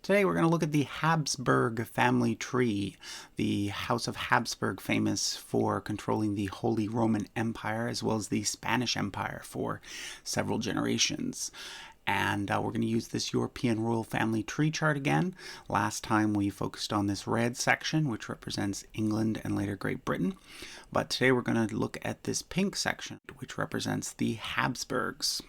Today we're going to look at the Habsburg family tree, the House of Habsburg, famous for controlling the Holy Roman Empire as well as the Spanish Empire for several generations. And we're going to use this European royal family tree chart again. Last time we focused on this red section, which represents England and later Great Britain. But today we're going to look at this pink section, which represents the Habsburgs.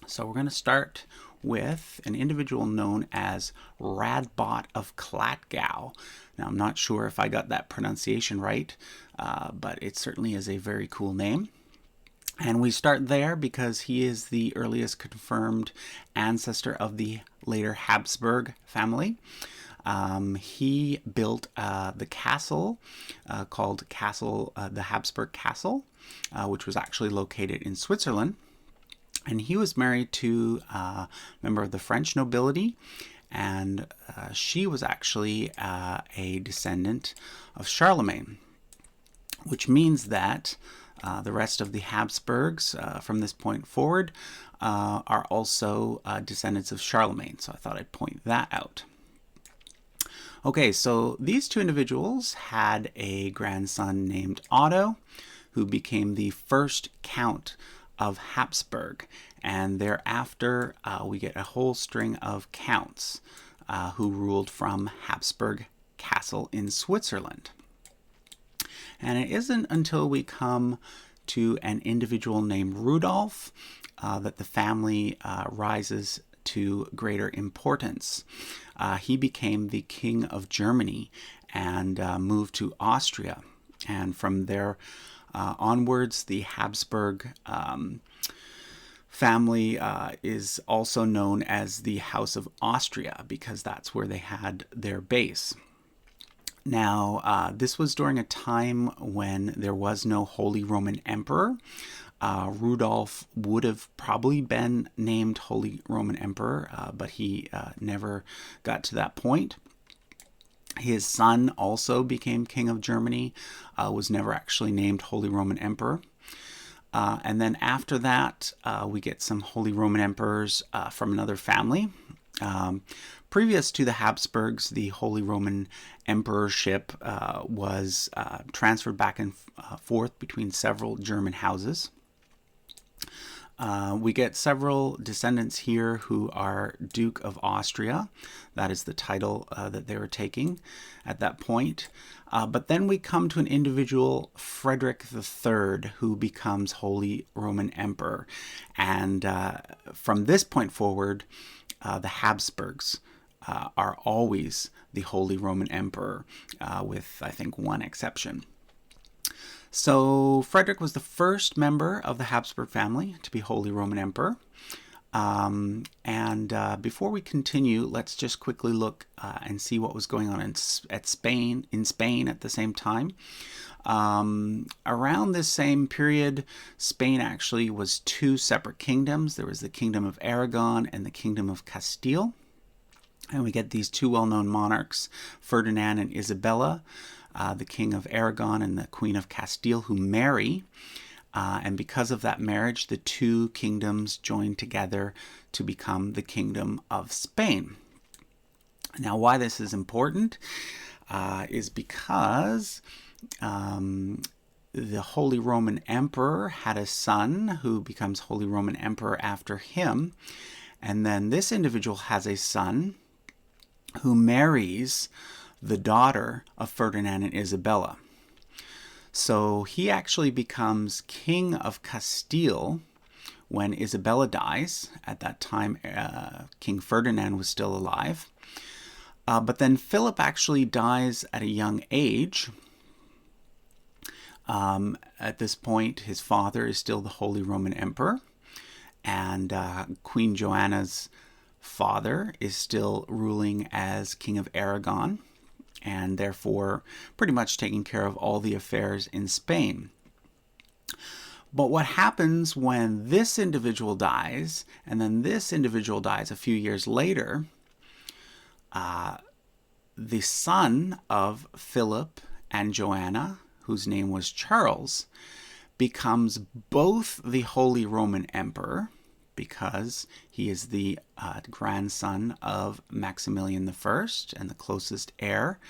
So we're going to start with an individual known as Radbot of Klattgau. Now, I'm not sure if I got that pronunciation right, but it certainly is a very cool name. And we start there because he is the earliest confirmed ancestor of the later Habsburg family. He built the castle called the Habsburg Castle, which was actually located in Switzerland. And he was married to a member of the French nobility, and she was actually a descendant of Charlemagne, which means that the rest of the Habsburgs from this point forward are also descendants of Charlemagne. So I thought I'd point that out. Okay, so these two individuals had a grandson named Otto, who became the first count of Habsburg, and thereafter we get a whole string of counts who ruled from Habsburg Castle in Switzerland. And it isn't until we come to an individual named Rudolf that the family rises to greater importance. He became the King of Germany and moved to Austria, and from there onwards, the Habsburg family is also known as the House of Austria because that's where they had their base. Now, this was during a time when there was no Holy Roman Emperor. Rudolf would have probably been named Holy Roman Emperor, but he never got to that point. His son also became King of Germany, was never actually named Holy Roman Emperor. And then after that, we get some Holy Roman Emperors from another family. Previous to the Habsburgs, the Holy Roman Emperorship was transferred back and forth between several German houses. We get several descendants here who are Duke of Austria. That is the title that they were taking at that point. But then we come to an individual, Frederick III, who becomes Holy Roman Emperor. And from this point forward, the Habsburgs are always the Holy Roman Emperor, with, I think, one exception. So Frederick was the first member of the Habsburg family to be Holy Roman Emperor. Before we continue, let's just quickly look and see what was going on in Spain at the same time. Around this same period, Spain actually was two separate kingdoms. There was the Kingdom of Aragon and the Kingdom of Castile. And we get these two well-known monarchs, Ferdinand and Isabella, the King of Aragon and the Queen of Castile, who marry. And because of that marriage, the two kingdoms join together to become the Kingdom of Spain. Now, why this is important is because the Holy Roman Emperor had a son who becomes Holy Roman Emperor after him. And then this individual has a son who marries the daughter of Ferdinand and Isabella. So he actually becomes King of Castile when Isabella dies. At that time, King Ferdinand was still alive. But then Philip actually dies at a young age. At this point, his father is still the Holy Roman Emperor, and Queen Joanna's father is still ruling as King of Aragon, and therefore pretty much taking care of all the affairs in Spain. But what happens when this individual dies, and then this individual dies a few years later, the son of Philip and Joanna, whose name was Charles, becomes both the Holy Roman Emperor because he is the grandson of Maximilian I and the closest heir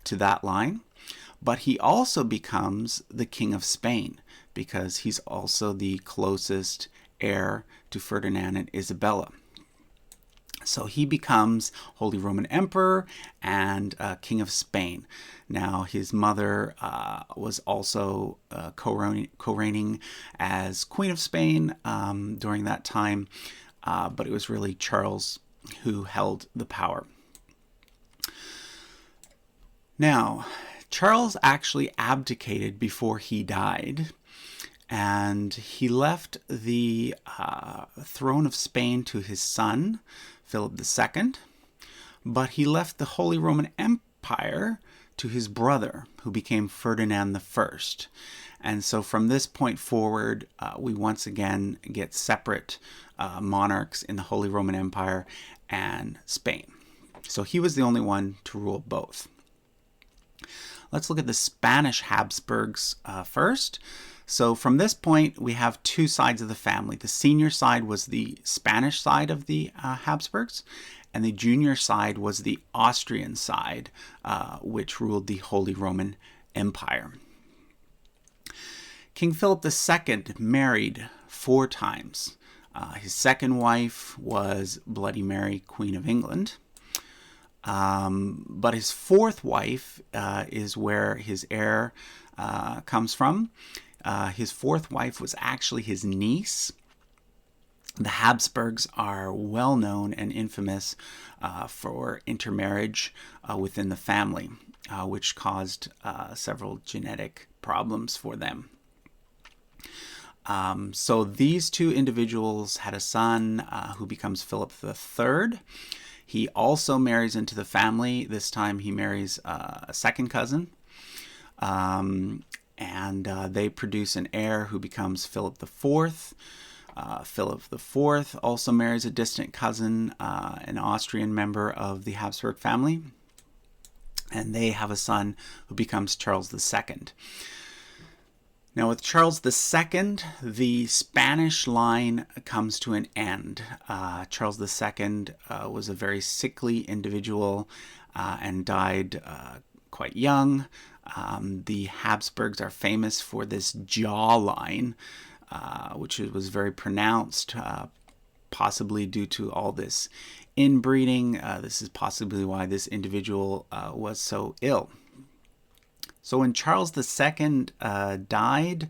to that line. But he also becomes the King of Spain because he's also the closest heir to Ferdinand and Isabella. So he becomes Holy Roman Emperor and King of Spain. Now, his mother was also co-reigning as Queen of Spain during that time, but it was really Charles who held the power. Now, Charles actually abdicated before he died, and he left the throne of Spain to his son, Philip II, but he left the Holy Roman Empire to his brother, who became Ferdinand I. And so from this point forward, we once again get separate monarchs in the Holy Roman Empire and Spain. So he was the only one to rule both. Let's look at the Spanish Habsburgs first. So from this point, we have two sides of the family. The senior side was the Spanish side of the Habsburgs, and the junior side was the Austrian side, which ruled the Holy Roman Empire. King Philip II married 4 times. His second wife was Bloody Mary, Queen of England. But his 4th wife is where his heir comes from. His 4th wife was actually his niece. The Habsburgs are well known and infamous for intermarriage within the family, which caused several genetic problems for them. So these two individuals had a son who becomes Philip III. He also marries into the family. This time he marries a second cousin. And they produce an heir who becomes Philip IV. Philip IV also marries a distant cousin, an Austrian member of the Habsburg family. And they have a son who becomes Charles II. Now with Charles II, the Spanish line comes to an end. Charles II was a very sickly individual and died quite young. The Habsburgs are famous for this jawline, which was very pronounced, possibly due to all this inbreeding. This is possibly why this individual was so ill. So when Charles II died,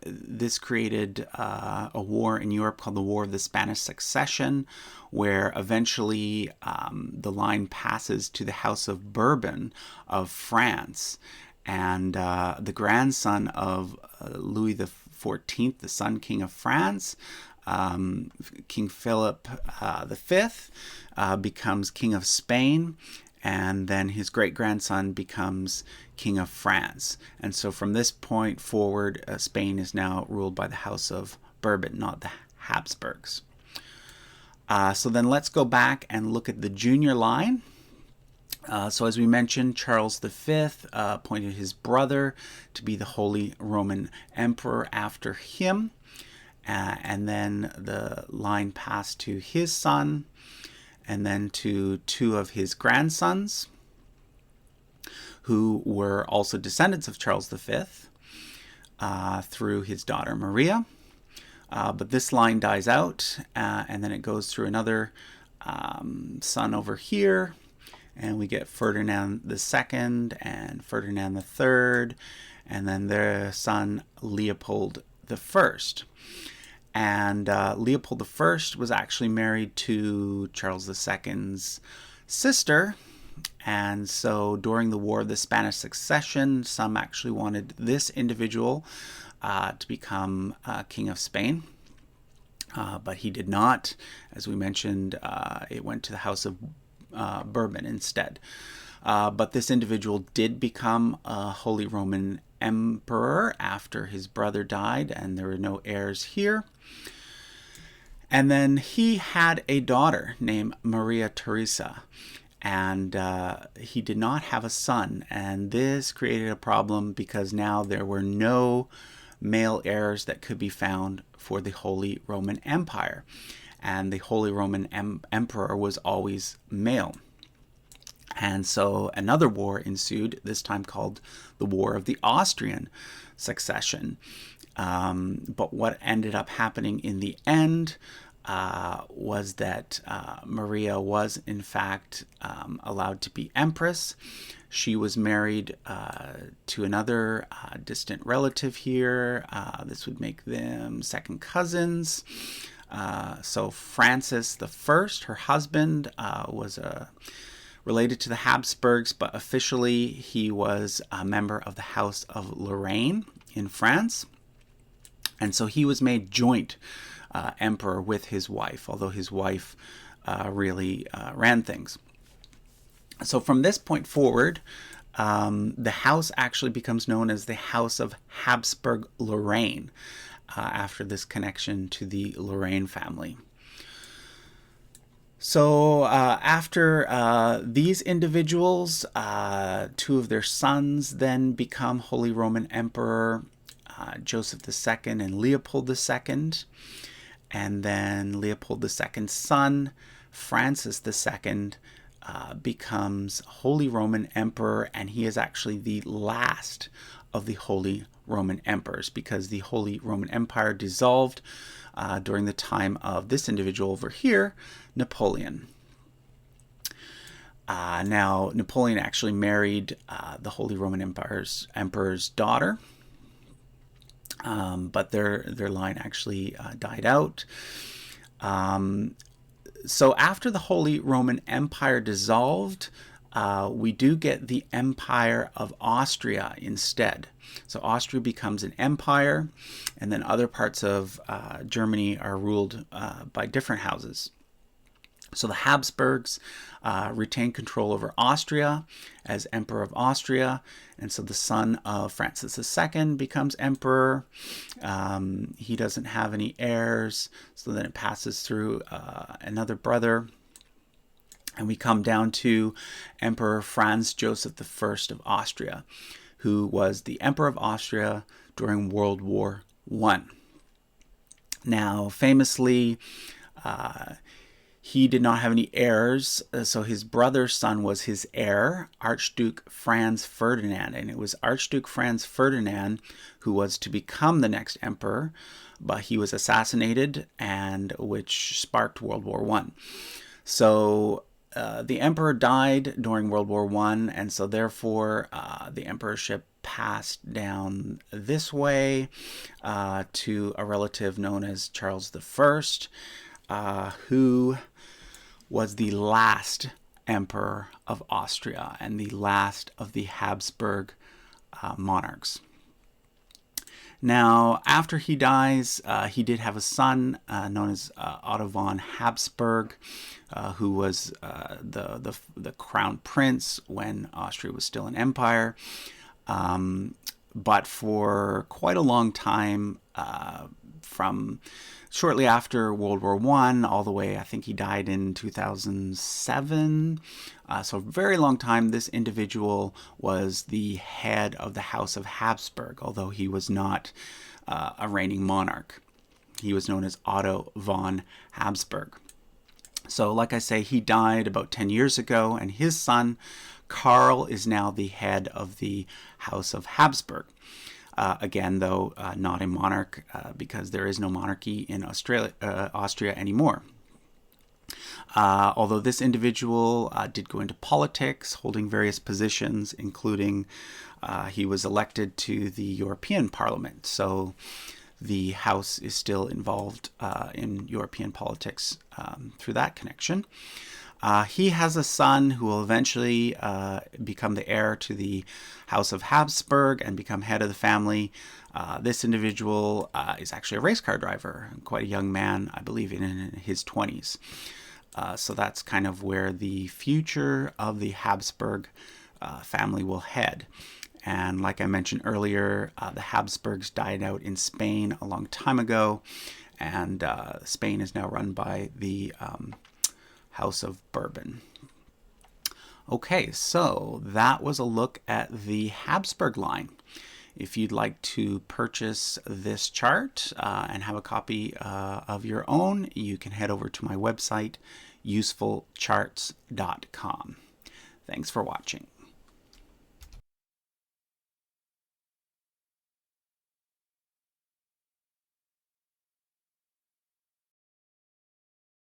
this created a war in Europe called the War of the Spanish Succession, where eventually the line passes to the House of Bourbon of France. And the grandson of Louis XIV, the Sun King of France, King Philip V, becomes King of Spain. And then his great-grandson becomes King of France. And so from this point forward, Spain is now ruled by the House of Bourbon, not the Habsburgs. So then let's go back and look at the junior line. So as we mentioned, Charles V appointed his brother to be the Holy Roman Emperor after him. And then the line passed to his son, and then to 2 of his grandsons, who were also descendants of Charles V, through his daughter Maria. But this line dies out, and then it goes through another son over here, and we get Ferdinand II and Ferdinand III, and then their son Leopold I. And Leopold I was actually married to Charles II's sister. And so during the War of the Spanish Succession, some actually wanted this individual to become King of Spain. But he did not. As we mentioned, it went to the House of Bourbon instead. But this individual did become a Holy Roman Emperor after his brother died, and there were no heirs here. And then he had a daughter named Maria Theresa, and he did not have a son. And this created a problem because now there were no male heirs that could be found for the Holy Roman Empire. And the Holy Roman Emperor was always male. And so another war ensued, this time called the War of the Austrian Succession. But what ended up happening in the end was that Maria was in fact allowed to be empress. She was married to another distant relative here. This would make them second cousins. So Francis I, her husband, was related to the Habsburgs, but officially he was a member of the House of Lorraine in France. And so he was made joint emperor with his wife, although his wife really ran things. So from this point forward, the house actually becomes known as the House of Habsburg-Lorraine after this connection to the Lorraine family. So after these individuals, two of their sons then become Holy Roman Emperor, Joseph II and Leopold II. And then Leopold II's son, Francis II, becomes Holy Roman Emperor, and he is actually the last of the Holy Roman Emperors, because the Holy Roman Empire dissolved during the time of this individual over here, Napoleon. Now, Napoleon actually married the Holy Roman Emperor's daughter, but their line actually died out. So after the Holy Roman Empire dissolved, we do get the Empire of Austria instead. So Austria becomes an empire, and then other parts of Germany are ruled by different houses. So the Habsburgs retain control over Austria as Emperor of Austria, and so the son of Francis II becomes emperor. He doesn't have any heirs, so then it passes through another brother. And we come down to Emperor Franz Joseph I of Austria, who was the Emperor of Austria during World War I. Now, famously, he did not have any heirs, so his brother's son was his heir, Archduke Franz Ferdinand. And it was Archduke Franz Ferdinand who was to become the next emperor, but he was assassinated, and which sparked World War I. So the emperor died during World War I, and so therefore the emperorship passed down this way to a relative known as Charles I, who was the last emperor of Austria and the last of the Habsburg monarchs. Now, after he dies, he did have a son known as Otto von Habsburg, who was the crown prince when Austria was still an empire. But for quite a long time, from shortly after World War I all the way, I think he died in 2007. So a very long time, this individual was the head of the House of Habsburg, although he was not a reigning monarch. He was known as Otto von Habsburg. So like I say, he died about 10 years ago, and his son, Karl, is now the head of the House of Habsburg. Again, though, not a monarch, because there is no monarchy in Austria anymore. Although this individual did go into politics, holding various positions, including he was elected to the European Parliament. So the House is still involved in European politics through that connection. He has a son who will eventually become the heir to the House of Habsburg and become head of the family. This individual is actually a race car driver, quite a young man, I believe in his 20s. So that's kind of where the future of the Habsburg family will head. And like I mentioned earlier, the Habsburgs died out in Spain a long time ago, and Spain is now run by the House of Bourbon. Okay, so that was a look at the Habsburg line. If you'd like to purchase this chart and have a copy of your own, you can head over to my website, usefulcharts.com. Thanks for watching.